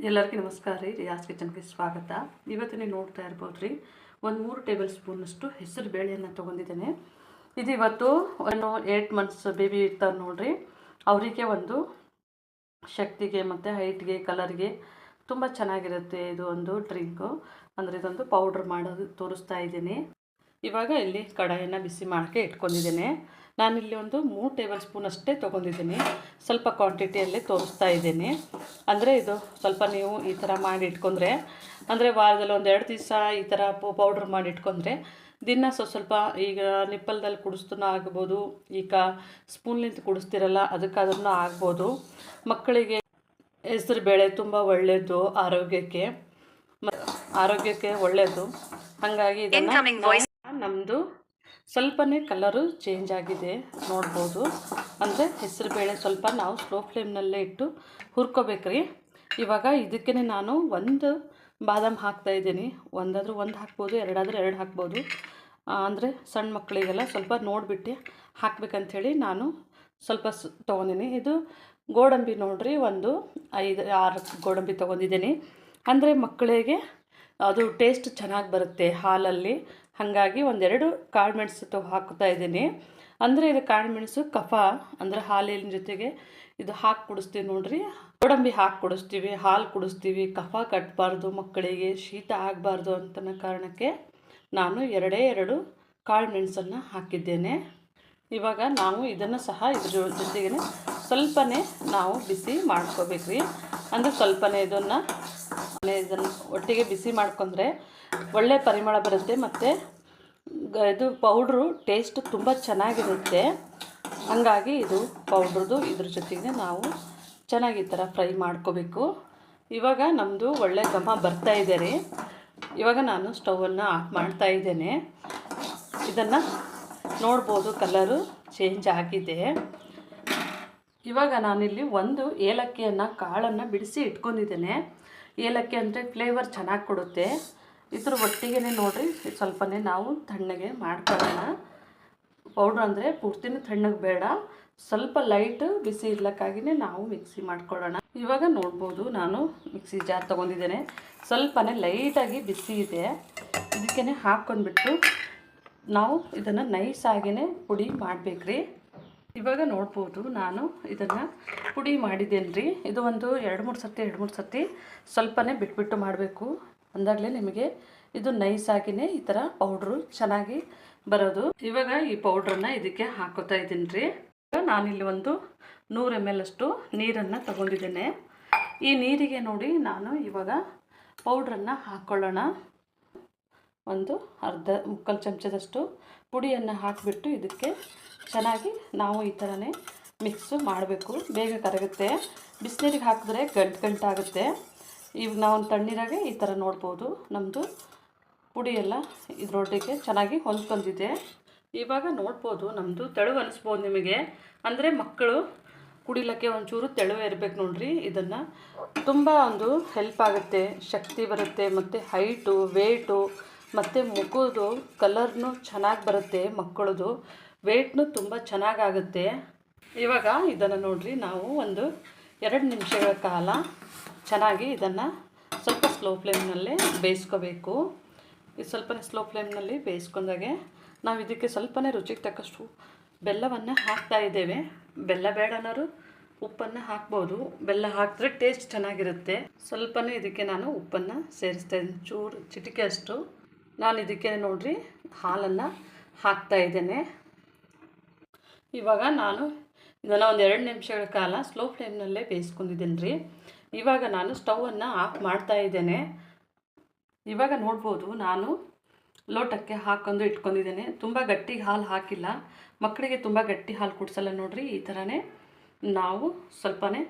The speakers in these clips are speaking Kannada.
ಎಲ್ಲರಿಗೂ ನಮಸ್ಕಾರ ರೀ. ರಿಯಾಸ್ ಕಿಚನ್ಗೆ ಸ್ವಾಗತ. ಇವತ್ತು ನೀವು ನೋಡ್ತಾ ಇರ್ಬೋದು ರೀ, ಒಂದು 3 ಟೇಬಲ್ ಸ್ಪೂನಷ್ಟು ಹೆಸರು ಬೇಳೆಯನ್ನು ತೊಗೊಂಡಿದ್ದೇನೆ. ಇದು ಇವತ್ತು 8 ಮಂತ್ಸ್ ಬೇಬಿ ಇರ್ತಾರೆ ನೋಡ್ರಿ, ಅವರಿಗೆ ಒಂದು ಶಕ್ತಿಗೆ ಮತ್ತು ಹೈಟ್ಗೆ ಕಲರ್ಗೆ ತುಂಬ ಚೆನ್ನಾಗಿರುತ್ತೆ. ಇದು ಒಂದು ಡ್ರಿಂಕು, ಅಂದರೆ ಇದೊಂದು ಪೌಡ್ರ್ ಮಾಡೋದು ತೋರಿಸ್ತಾ ಇದ್ದೀನಿ. ಇವಾಗ ಇಲ್ಲಿ ಕಡಾಯಿಯನ್ನು ಬಿಸಿ ಮಾಡೋಕ್ಕೆ ಇಟ್ಕೊಂಡಿದ್ದೇನೆ. ನಾನಿಲ್ಲಿ ಒಂದು 3 ಟೇಬಲ್ ಸ್ಪೂನ್ ಅಷ್ಟೇ ತೊಗೊಂಡಿದ್ದೀನಿ. ಸ್ವಲ್ಪ ಕ್ವಾಂಟಿಟಿಯಲ್ಲಿ ತೋರಿಸ್ತಾ ಇದ್ದೀನಿ. ಅಂದರೆ ಇದು ಸ್ವಲ್ಪ ನೀವು ಈ ಥರ ಮಾಡಿ ಇಟ್ಕೊಂಡ್ರೆ, ಅಂದರೆ ವಾರದಲ್ಲಿ 1-2 ದಿವಸ ಈ ಥರ ಪೌಡ್ರ್ ಮಾಡಿ ಇಟ್ಕೊಂಡ್ರೆ ದಿನ ಸ್ವಲ್ಪ ಈಗ ನಿಪ್ಪಲ್ದಲ್ಲಿ ಕುಡಿಸ್ತೂ ಆಗ್ಬೋದು, ಈಗ ಸ್ಪೂನ್ಲಿಂದ ಕುಡಿಸ್ತಿರಲ್ಲ ಅದಕ್ಕಾದ್ರೂ ಆಗ್ಬೋದು. ಮಕ್ಕಳಿಗೆ ಹೆಸರು ಬೇಳೆ ತುಂಬ ಒಳ್ಳೆಯದು, ಆರೋಗ್ಯಕ್ಕೆ ಒಳ್ಳೆಯದು. ಹಾಗಾಗಿ ಇದನ್ನು ನಮ್ಮದು ಸ್ವಲ್ಪನೇ ಕಲರು ಚೇಂಜ್ ಆಗಿದೆ ನೋಡ್ಬೋದು. ಅಂದರೆ ಹೆಸರು ಬೇಳೆ ಸ್ವಲ್ಪ ನಾವು ಸ್ಲೋ ಫ್ಲೇಮ್ನಲ್ಲೇ ಇಟ್ಟು ಹುರ್ಕೋಬೇಕ್ರಿ. ಇವಾಗ ಇದಕ್ಕೆ ನಾನು 1 ಬಾದಾಮ್ ಹಾಕ್ತಾಯಿದ್ದೀನಿ. ಒಂದಾದರೂ 1 ಹಾಕ್ಬೋದು, 2 2 ಹಾಕ್ಬೋದು. ಅಂದರೆ ಸಣ್ಣ ಮಕ್ಕಳಿಗೆಲ್ಲ ಸ್ವಲ್ಪ ನೋಡಿಬಿಟ್ಟು ಹಾಕ್ಬೇಕಂಥೇಳಿ ನಾನು ಸ್ವಲ್ಪ ತೊಗೊಂಡಿನಿ. ಇದು ಗೋಡಂಬಿ ನೋಡ್ರಿ, 5-6 ಗೋಡಂಬಿ ತೊಗೊಂಡಿದ್ದೀನಿ. ಅಂದರೆ ಮಕ್ಕಳಿಗೆ ಅದು ಟೇಸ್ಟ್ ಚೆನ್ನಾಗಿ ಬರುತ್ತೆ ಹಾಲಲ್ಲಿ. ಹಾಗಾಗಿ 1-2 ಕಾಳುಮೆಣಸು ಹಾಕ್ತಾ ಇದ್ದೀನಿ. ಅಂದರೆ ಇದು ಕಾಳುಮೆಣಸು ಕಫ, ಅಂದರೆ ಹಾಲಿನ ಜೊತೆಗೆ ಇದು ಹಾಕಿ ಕುಡಿಸ್ತೀವಿ ನೋಡ್ರಿ. ಗೋಡಂಬಿ ಹಾಕಿ ಕುಡಿಸ್ತೀವಿ, ಹಾಲು ಕುಡಿಸ್ತೀವಿ, ಕಫ ಕಟ್ಟಬಾರ್ದು, ಮಕ್ಕಳಿಗೆ ಶೀತ ಆಗಬಾರ್ದು ಅಂತನ ಕಾರಣಕ್ಕೆ ನಾನು 2 ಕಾಳುಮೆಣಸನ್ನು ಹಾಕಿದ್ದೇನೆ. ಇವಾಗ ನಾವು ಇದನ್ನು ಸಹ ಇದ್ರ ಜೊತೆಗೆ ಸ್ವಲ್ಪನೇ ನಾವು ಬಿಸಿ ಮಾಡ್ಕೋಬೇಕ್ರಿ. ಅಂದರೆ ಸ್ವಲ್ಪನೇ ಇದನ್ನು ಒಟ್ಟಿಗೆ ಬಿಸಿ ಮಾಡ್ಕೊಂಡ್ರೆ ಒಳ್ಳೆ ಪರಿಮಳ ಬರುತ್ತೆ ಮತ್ತು ಇದು ಪೌಡ್ರು ಟೇಸ್ಟ್ ತುಂಬ ಚೆನ್ನಾಗಿರುತ್ತೆ. ಹಾಗಾಗಿ ಇದು ಪೌಡ್ರದು ಇದ್ರ ಜೊತೆಗೆ ನಾವು ಚೆನ್ನಾಗಿ ಈ ಥರ ಫ್ರೈ ಮಾಡ್ಕೋಬೇಕು. ಇವಾಗ ನಮ್ಮದು ಒಳ್ಳೆ ಘಮ ಬರ್ತಾ ಇದೆ ರೀ. ಇವಾಗ ನಾನು ಸ್ಟವನ್ನು ಆಫ್ ಮಾಡ್ತಾ ಇದ್ದೇನೆ. ಇದನ್ನು ನೋಡ್ಬೋದು, ಕಲರು ಚೇಂಜ್ ಆಗಿದೆ. ಇವಾಗ ನಾನಿಲ್ಲಿ 1 ಏಲಕ್ಕಿಯನ್ನು ಕಾಳನ್ನು ಬಿಡಿಸಿ ಇಟ್ಕೊಂಡಿದ್ದೇನೆ. ಏಲಕ್ಕಿ ಅಂದರೆ ಫ್ಲೇವರ್ ಚೆನ್ನಾಗಿ ಕೊಡುತ್ತೆ. ಇದ್ರ ಒಟ್ಟಿಗೆ ನೋಡಿರಿ ಸ್ವಲ್ಪನೇ ನಾವು ತಣ್ಣಗೆ ಮಾಡ್ಕೊಳ್ಳೋಣ. ಪೌಡ್ರ್ ಅಂದರೆ ಪೂರ್ತಿನೂ ತಣ್ಣಗೆ ಬೇಡ, ಸ್ವಲ್ಪ ಲೈಟ್ ಬಿಸಿ ಇರ್ಲಕ್ಕಾಗಿಯೇ ನಾವು ಮಿಕ್ಸಿ ಮಾಡ್ಕೊಳ್ಳೋಣ. ಇವಾಗ ನೋಡ್ಬೋದು, ನಾನು ಮಿಕ್ಸಿ ಜಾರ್ ತೊಗೊಂಡಿದ್ದೇನೆ. ಸ್ವಲ್ಪನೇ ಲೈಟಾಗಿ ಬಿಸಿ ಇದೆ. ಇದಕ್ಕೇ ಹಾಕ್ಕೊಂಡ್ಬಿಟ್ಟು ನಾವು ಇದನ್ನು ನೈಸಾಗಿಯೇ ಪುಡಿ ಮಾಡಬೇಕ್ರಿ. ಇವಾಗ ನೋಡ್ಬೋದು, ನಾನು ಇದನ್ನು ಪುಡಿ ಮಾಡಿದ್ದೇನೆ ರೀ. ಇದು ಒಂದು 2-3 ಸತಿ ಸ್ವಲ್ಪನೇ ಬಿಟ್ಬಿಟ್ಟು ಮಾಡಬೇಕು. ಅಂದಾಗಲೇ ನಿಮಗೆ ಇದು ನೈಸಾಗಿಯೇ ಈ ಥರ ಪೌಡ್ರು ಚೆನ್ನಾಗಿ ಬರೋದು. ಇವಾಗ ಈ ಪೌಡ್ರನ್ನು ಇದಕ್ಕೆ ಹಾಕೋತಾ ಇದ್ದೀನಿ ರೀ. ನಾನಿಲ್ಲಿ ಒಂದು 100 ml ಅಷ್ಟು ನೀರನ್ನು ತಗೊಂಡಿದ್ದೇನೆ. ಈ ನೀರಿಗೆ ನೋಡಿ ನಾನು ಇವಾಗ ಪೌಡ್ರನ್ನು ಹಾಕ್ಕೊಳ್ಳೋಣ. ಒಂದು ಮುಕ್ಕಾಲು ಚಮಚದಷ್ಟು ಪುಡಿಯನ್ನು ಹಾಕಿಬಿಟ್ಟು ಇದಕ್ಕೆ ಚೆನ್ನಾಗಿ ನಾವು ಈ ಥರನೇ ಮಿಕ್ಸು ಮಾಡಬೇಕು. ಬೇಗ ಕರಗುತ್ತೆ. ಬಿಸಿನೀರಿಗೆ ಹಾಕಿದ್ರೆ ಗಂಟಾಗುತ್ತೆ. ಈಗ ನಾವು ತಣ್ಣೀರಾಗೆ ಈ ಥರ ನೋಡ್ಬೋದು ನಮ್ಮದು ಪುಡಿ ಎಲ್ಲ ಇದರೊಟ್ಟಿಗೆ ಚೆನ್ನಾಗಿ ಹೊಂದ್ಕೊಂಡಿದೆ. ಇವಾಗ ನೋಡ್ಬೋದು ನಮ್ಮದು ತೆಳು ಅನಿಸ್ಬೋದು ನಿಮಗೆ. ಅಂದರೆ ಮಕ್ಕಳು ಕುಡಿಲಿಕ್ಕೆ ಒಂಚೂರು ತೆಳುವೆ ಇರಬೇಕು ನೋಡ್ರಿ. ಇದನ್ನು ತುಂಬ ಒಂದು ಹೆಲ್ಪ್ ಆಗುತ್ತೆ, ಶಕ್ತಿ ಬರುತ್ತೆ ಮತ್ತು ಹೈಟು ವೇಟು ಮತ್ತು ಮುಖದ್ದು ಕಲರ್ನು ಚೆನ್ನಾಗಿ ಬರುತ್ತೆ. ಮಕ್ಕಳದು ವೇಟ್ನು ತುಂಬ ಚೆನ್ನಾಗಾಗುತ್ತೆ. ಇವಾಗ ಇದನ್ನು ನೋಡ್ರಿ, ನಾವು ಒಂದು 2 ನಿಮಿಷಗಳ ಕಾಲ ಚೆನ್ನಾಗಿ ಇದನ್ನು ಸ್ವಲ್ಪ ಸ್ಲೋ ಫ್ಲೇಮ್ನಲ್ಲೇ ಬೇಯಿಸ್ಕೋಬೇಕು. ಇದು ಸ್ವಲ್ಪನೇ ಸ್ಲೋ ಫ್ಲೇಮ್ನಲ್ಲಿ ಬೇಯಿಸ್ಕೊಂಡಾಗೆ ನಾವು ಇದಕ್ಕೆ ಸ್ವಲ್ಪನೇ ರುಚಿಗೆ ತಕ್ಕಷ್ಟು ಬೆಲ್ಲವನ್ನು ಹಾಕ್ತಾ ಇದ್ದೇವೆ. ಬೆಲ್ಲ ಬೇಡನವರು ಉಪ್ಪನ್ನು ಹಾಕ್ಬೋದು. ಬೆಲ್ಲ ಹಾಕಿದ್ರೆ ಟೇಸ್ಟ್ ಚೆನ್ನಾಗಿರುತ್ತೆ. ಸ್ವಲ್ಪನೇ ಇದಕ್ಕೆ ನಾನು ಉಪ್ಪನ್ನು ಸೇರಿಸ್ತಾ ಇದ್ದೀನಿ, ಚೂರು ಚಿಟಿಕೆ ಅಷ್ಟು. ನಾನು ಇದಕ್ಕೆ ನೋಡ್ರಿ ಹಾಲನ್ನು ಹಾಕ್ತಾ ಇದ್ದೇನೆ. ಇವಾಗ ನಾನು ಇದನ್ನು ಒಂದು 2 ನಿಮಿಷಗಳ ಕಾಲ ಸ್ಲೋ ಫ್ಲೇಮ್ನಲ್ಲೇ ಬೇಯಿಸ್ಕೊಂಡಿದ್ದೀನಿ ರೀ. ಇವಾಗ ನಾನು ಸ್ಟವನ್ನು ಆಫ್ ಮಾಡ್ತಾ ಇದ್ದೇನೆ. ಇವಾಗ ನೋಡ್ಬೋದು, ನಾನು ಲೋಟಕ್ಕೆ ಹಾಕೊಂಡು ಇಟ್ಕೊಂಡಿದ್ದೇನೆ. ತುಂಬ ಗಟ್ಟಿ ಹಾಲು ಹಾಕಿಲ್ಲ, ಮಕ್ಕಳಿಗೆ ತುಂಬ ಗಟ್ಟಿ ಹಾಲು ಕುಡಿಸಲ್ಲ ನೋಡ್ರಿ. ಈ ಥರನೇ ನಾವು ಸ್ವಲ್ಪನೇ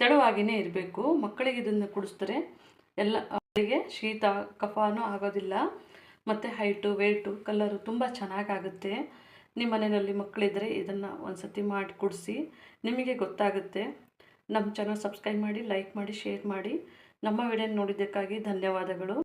ತೆಳುವಾಗಿಯೇ ಇರಬೇಕು. ಮಕ್ಕಳಿಗೆ ಇದನ್ನು ಕುಡಿಸಿದ್ರೆ ಎಲ್ಲ ಅವರಿಗೆ ಶೀತ ಕಫನೂ ಆಗೋದಿಲ್ಲ ಮತ್ತು ಹೈಟು ವೇಟು ಕಲರು ತುಂಬ ಚೆನ್ನಾಗಾಗುತ್ತೆ. ನಿಮ್ಮ ಮನೆಯಲ್ಲಿ ಮಕ್ಕಳಿದ್ದರೆ ಇದನ್ನು ಒಂದು ಸತಿ ಮಾಡಿ ಕುಡಿಸಿ, ನಿಮಗೆ ಗೊತ್ತಾಗುತ್ತೆ. ನಮ್ಮ ಚಾನಲ್ ಸಬ್ಸ್ಕ್ರೈಬ್ ಮಾಡಿ, ಲೈಕ್ ಮಾಡಿ, ಶೇರ್ ಮಾಡಿ. ನಮ್ಮ ವಿಡಿಯೋ ನೋಡಿದ್ದಕ್ಕಾಗಿ ಧನ್ಯವಾದಗಳು.